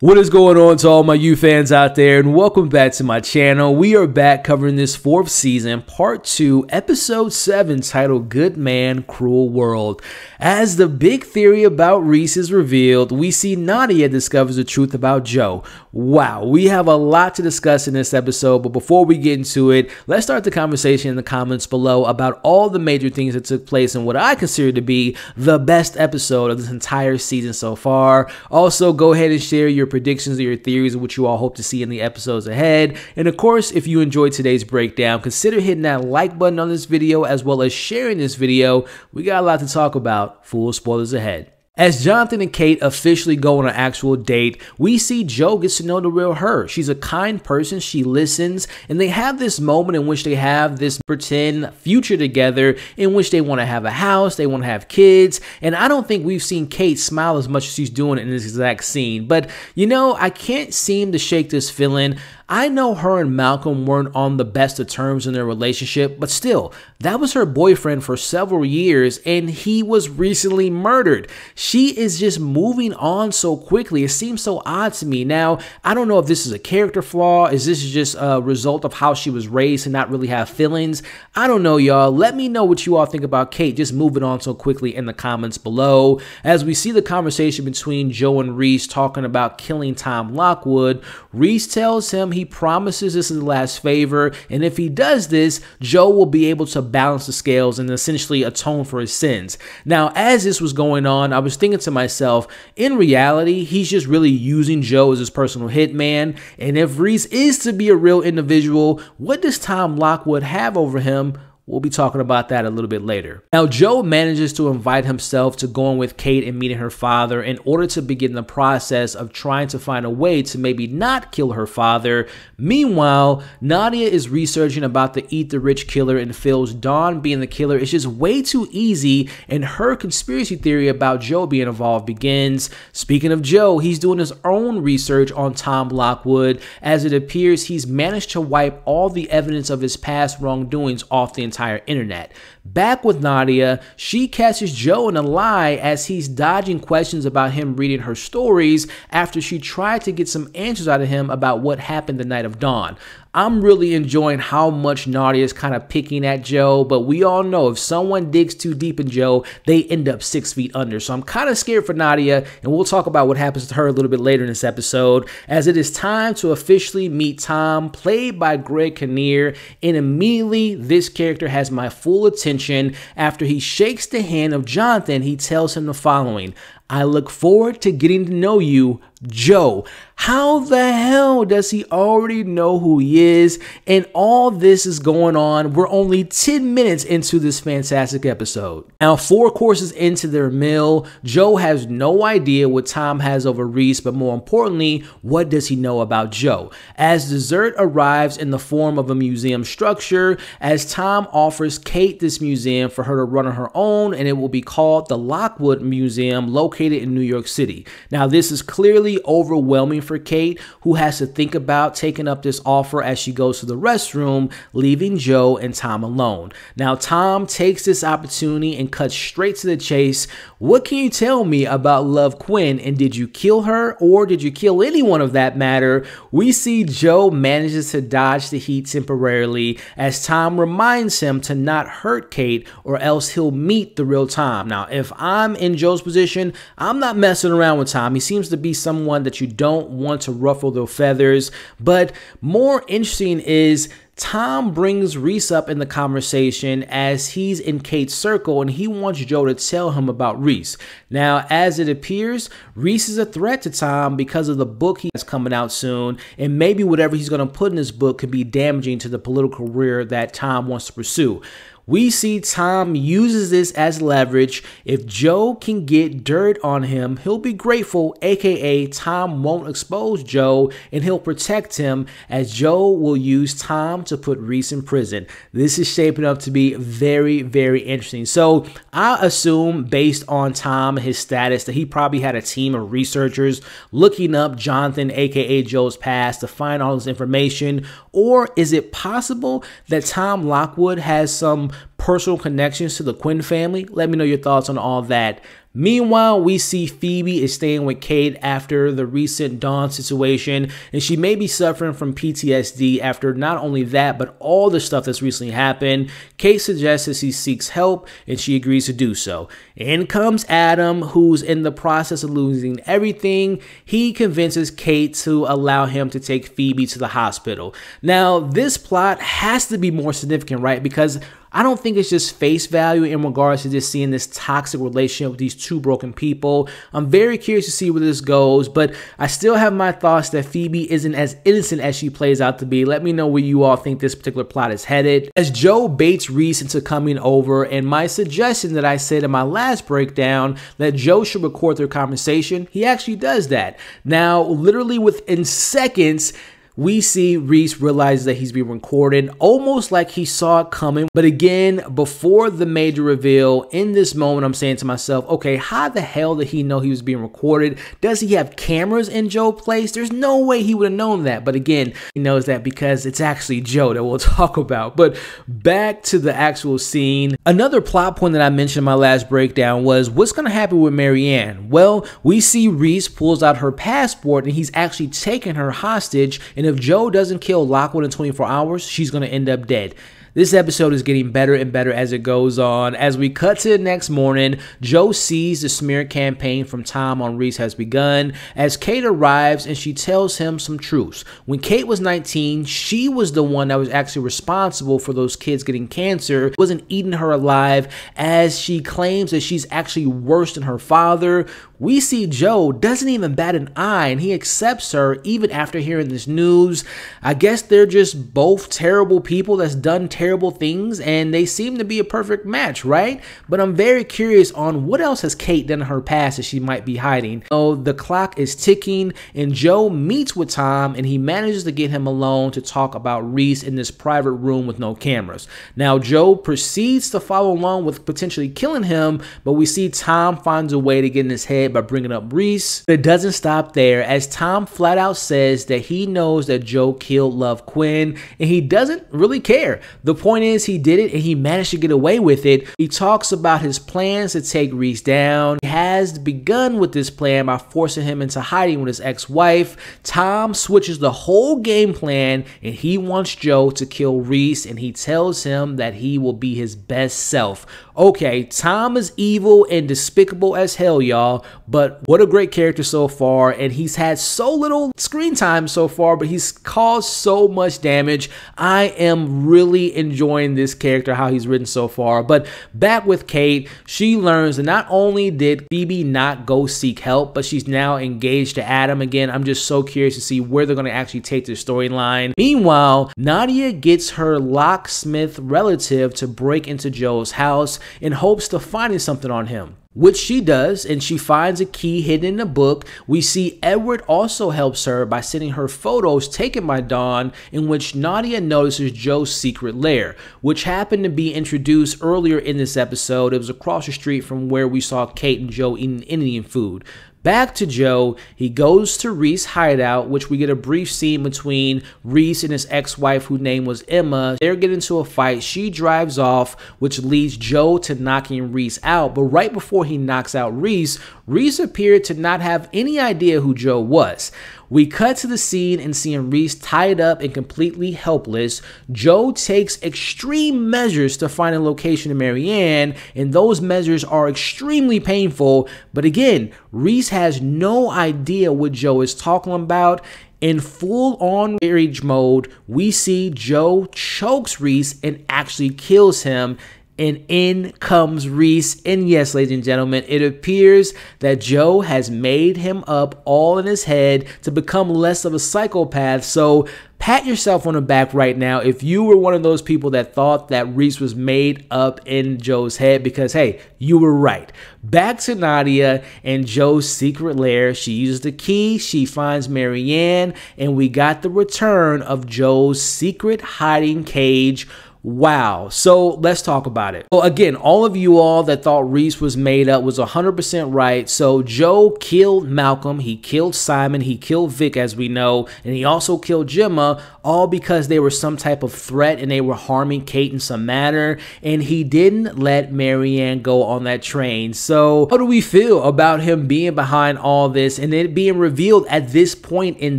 What is going on to all my you fans out there, and welcome back to my channel. We are back covering this 4th season, part 2, episode 7, titled Good Man, Cruel World. As the big theory about Reese is revealed, we see Nadia discovers the truth about Joe. Wow, we have a lot to discuss in this episode, but before we get into it, let's start the conversation in the comments below about all the major things that took place in what I consider to be the best episode of this entire season so far. Also, go ahead and share your predictions or your theories of what you all hope to see in the episodes ahead. And of course, if you enjoyed today's breakdown, consider hitting that like button on this video as well as sharing this video. We got a lot to talk about. Full spoilers ahead. As Jonathan and Kate officially go on an actual date, we see Joe gets to know the real her. She's a kind person, she listens, and they have this moment in which they have this pretend future together in which they want to have a house, they want to have kids, and I don't think we've seen Kate smile as much as she's doing in this exact scene. But, you know, I can't seem to shake this feeling. I know her and Malcolm weren't on the best of terms in their relationship, but still, that was her boyfriend for several years, and he was recently murdered. She is just moving on so quickly. It seems so odd to me. Now, I don't know if this is a character flaw. Is this just a result of how she was raised and not really have feelings? I don't know, y'all. Let me know what you all think about Kate just moving on so quickly in the comments below. As we see the conversation between Joe and Reese talking about killing Tom Lockwood, Reese tells him he promises this is the last favor, and if he does this, Joe will be able to balance the scales and essentially atone for his sins. Now, as this was going on, I was thinking to myself, in reality, he's just really using Joe as his personal hitman, and if Reese is to be a real individual, what does Tom Lockwood have over him? We'll be talking about that a little bit later. Now, Joe manages to invite himself to going with Kate and meeting her father in order to begin the process of trying to find a way to maybe not kill her father. Meanwhile, Nadia is researching about the Eat the Rich killer and feels Dawn being the killer is just way too easy, and her conspiracy theory about Joe being involved begins. Speaking of Joe, he's doing his own research on Tom Lockwood, as it appears he's managed to wipe all the evidence of his past wrongdoings off the entire internet. Back with Nadia, she catches Joe in a lie as he's dodging questions about him reading her stories after she tried to get some answers out of him about what happened the night of dawn. I'm really enjoying how much Nadia is kind of picking at Joe, but we all know if someone digs too deep in Joe, they end up 6 feet under. So I'm kind of scared for Nadia, and we'll talk about what happens to her a little bit later in this episode, as it is time to officially meet Tom, played by Greg Kinnear, and immediately this character has my full attention. After he shakes the hand of Jonathan, he tells him the following: "I look forward to getting to know you, Joe." How the hell does he already know who he is? And all this is going on. We're only 10 minutes into this fantastic episode. Now, 4 courses into their meal, Joe has no idea what Tom has over Reese, but more importantly, what does he know about Joe? As dessert arrives in the form of a museum structure, as Tom offers Kate this museum for her to run on her own, and it will be called the Lockwood Museum, located in New York City. Now, this is clearly overwhelming for Kate, who has to think about taking up this offer as she goes to the restroom, leaving Joe and Tom alone. Now, Tom takes this opportunity and cuts straight to the chase. What can you tell me about Love Quinn, and did you kill her, or did you kill anyone of that matter? We see Joe manages to dodge the heat temporarily as Tom reminds him to not hurt Kate or else he'll meet the real Tom. Now, if I'm in Joe's position, I'm not messing around with Tom. He seems to be someone that you don't want to ruffle their feathers. But more interesting is Tom brings Reese up in the conversation as he's in Kate's circle, and he wants Joe to tell him about Reese. Now, as it appears, Reese is a threat to Tom because of the book he has coming out soon, and maybe whatever he's going to put in this book could be damaging to the political career that Tom wants to pursue. We see Tom uses this as leverage. If Joe can get dirt on him, he'll be grateful, aka Tom won't expose Joe and he'll protect him, as Joe will use Tom to put Reese in prison. This is shaping up to be very, very interesting. So I assume, based on Tom and his status, that he probably had a team of researchers looking up Jonathan, aka Joe's past, to find all this information. Or is it possible that Tom Lockwood has some personal connections to the Quinn family? Let me know your thoughts on all that. Meanwhile, we see Phoebe is staying with Kate after the recent Dawn situation, and she may be suffering from PTSD after not only that, but all the stuff that's recently happened. Kate suggests that she seeks help, and she agrees to do so. In comes Adam, who's in the process of losing everything. He convinces Kate to allow him to take Phoebe to the hospital. Now, this plot has to be more significant, right? Because I don't think it's just face value in regards to just seeing this toxic relationship with these two broken people. I'm very curious to see where this goes, but I still have my thoughts that Phoebe isn't as innocent as she plays out to be. Let me know where you all think this particular plot is headed. As Joe baits Reese into coming over, and my suggestion that I said in my last breakdown that Joe should record their conversation, he actually does that. Now, literally within seconds, we see Reese realize that he's being recorded, almost like he saw it coming. But again, before the major reveal, in this moment, I'm saying to myself, okay, how the hell did he know he was being recorded? Does he have cameras in Joe's place? There's no way he would have known that. But again, he knows that because it's actually Joe that we'll talk about. But back to the actual scene. Another plot point that I mentioned in my last breakdown was what's going to happen with Marianne? Well, we see Reese pulls out her passport and he's actually taking her hostage. And if Joe doesn't kill Lockwood in 24 hours, she's going to end up dead. This episode is getting better and better as it goes on. As we cut to the next morning, Joe sees the smear campaign from Tom on Reese has begun as Kate arrives and she tells him some truths. When Kate was 19, she was the one that was actually responsible for those kids getting cancer. It wasn't eating her alive, as she claims that she's actually worse than her father. We see Joe doesn't even bat an eye and he accepts her even after hearing this news. I guess they're just both terrible people that's done terrible things and they seem to be a perfect match, right? But I'm very curious on what else has Kate done in her past that she might be hiding. So the clock is ticking and Joe meets with Tom and he manages to get him alone to talk about Reese in this private room with no cameras. Now Joe proceeds to follow along with potentially killing him, but we see Tom finds a way to get in his head by bringing up Reese. But it doesn't stop there, as Tom flat out says that he knows that Joe killed Love Quinn and he doesn't really care. The point is he did it and he managed to get away with it. He talks about his plans to take Reese down. He has begun with this plan by forcing him into hiding with his ex-wife. Tom switches the whole game plan and he wants Joe to kill Reese, and he tells him that he will be his best self. Okay, Tom is evil and despicable as hell, y'all, but what a great character so far, and he's had so little screen time so far, but he's caused so much damage. I am really enjoying this character, how he's written so far. But back with Kate, she learns that not only did Phoebe not go seek help, but she's now engaged to Adam again. I'm just so curious to see where they're going to actually take this storyline. Meanwhile, Nadia gets her locksmith relative to break into Joe's house in hopes to finding something on him, which she does, and she finds a key hidden in a book. We see Edward also helps her by sending her photos taken by Dawn, in which Nadia notices Joe's secret lair, which happened to be introduced earlier in this episode. It was across the street from where we saw Kate and Joe eating Indian food. Back to Joe, he goes to Reese's hideout, which we get a brief scene between Reese and his ex-wife, whose name was Emma. They're getting into a fight. She drives off, which leads Joe to knocking Reese out. But right before he knocks out Reese, Reese appeared to not have any idea who Joe was. We cut to the scene and seeing Reese tied up and completely helpless. Joe takes extreme measures to find a location of Marianne, and those measures are extremely painful. But again, Reese has no idea what Joe is talking about. In full-on rage mode, we see Joe chokes Reese and actually kills him. And in comes Reese. And yes, ladies and gentlemen, it appears that Joe has made him up all in his head to become less of a psychopath. So pat yourself on the back right now if you were one of those people that thought that Reese was made up in Joe's head, because hey, you were right. Back to Nadia and Joe's secret lair. She uses the key, she finds Marianne, and we got the return of Joe's secret hiding cage. Wow. So let's talk about it. Well, again, all of you all that thought Reese was made up was 100% right. So Joe killed Malcolm, he killed Simon, he killed Vic, as we know, and he also killed Gemma, all because they were some type of threat and they were harming Kate in some manner, and he didn't let Marianne go on that train. So how do we feel about him being behind all this and it being revealed at this point in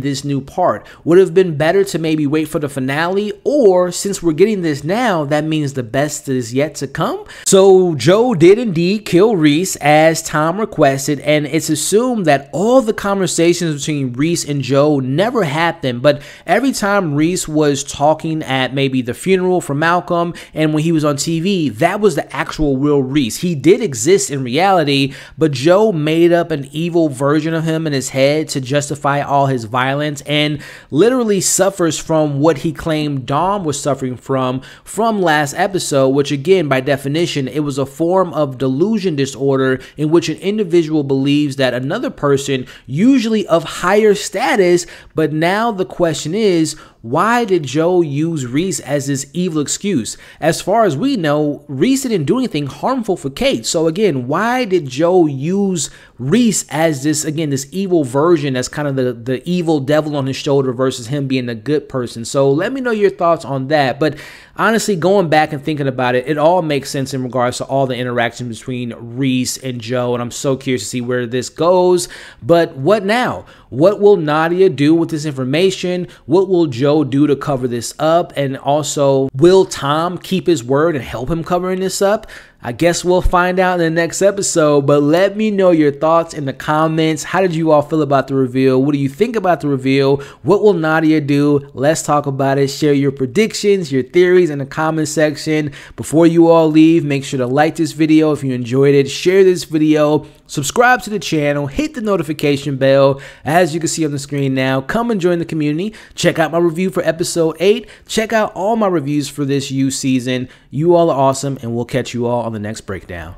this new part? Would it have been better to maybe wait for the finale, or since we're getting this now, that means the best is yet to come? So Joe did indeed kill Reese as Tom requested, and it's assumed that all the conversations between Reese and Joe never happened, but every time Reese was talking at maybe the funeral for Malcolm and when he was on TV, that was the actual real Reese. He did exist in reality, but Joe made up an evil version of him in his head to justify all his violence, and literally suffers from what he claimed Dom was suffering from last episode, which again, by definition, it was a form of delusion disorder in which an individual believes that another person, usually of higher status, but now the question is, why did Joe use Reese as this evil excuse? As far as we know, Reese didn't do anything harmful for Kate. So again, why did Joe use Reese as this, again, this evil version that's kind of the evil devil on his shoulder versus him being a good person? So let me know your thoughts on that. But honestly, going back and thinking about it, it all makes sense in regards to all the interaction between Reese and Joe, and I'm so curious to see where this goes. But what now? What will Nadia do with this information? What will Joe do to cover this up? And also, will Tom keep his word and help him covering this up? I guess we'll find out in the next episode, but let me know your thoughts in the comments. How did you all feel about the reveal? What do you think about the reveal? What will Nadia do? Let's talk about it. Share your predictions, your theories in the comment section. Before you all leave, make sure to like this video if you enjoyed it. Share this video. Subscribe to the channel. Hit the notification bell. As you can see on the screen now, come and join the community. Check out my review for episode 8. Check out all my reviews for this season. You all are awesome, and we'll catch you all on the next breakdown.